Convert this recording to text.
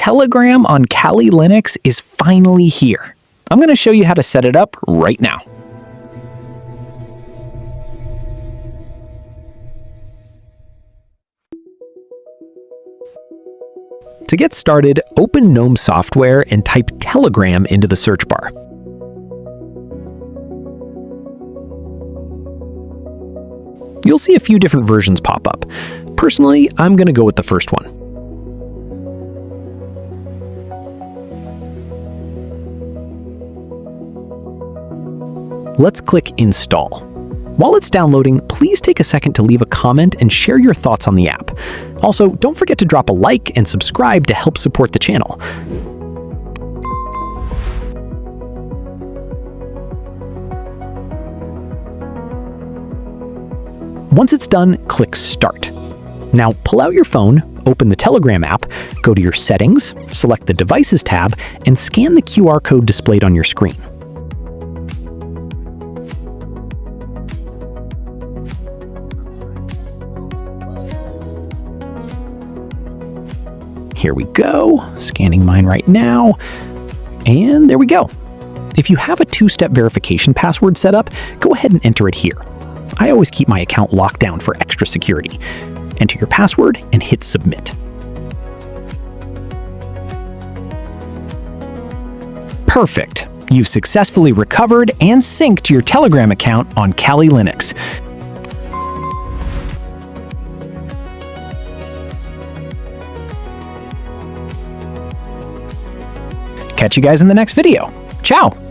Telegram on Kali Linux is finally here. I'm going to show you how to set it up right now. To get started, open Gnome software and type Telegram into the search bar. You'll see a few different versions pop up. Personally, I'm going to go with the first one. Let's click Install. While it's downloading, please take a second to leave a comment and share your thoughts on the app. Also, don't forget to drop a like and subscribe to help support the channel. Once it's done, click Start. Now pull out your phone, open the Telegram app, go to your Settings, select the Devices tab, and scan the QR code displayed on your screen. Here we go, scanning mine right now, and there we go. If you have a two-step verification password set up, go ahead and enter it here. I always keep my account locked down for extra security. Enter your password and hit Submit. Perfect! You've successfully recovered and synced your Telegram account on Kali Linux. Catch you guys in the next video. Ciao!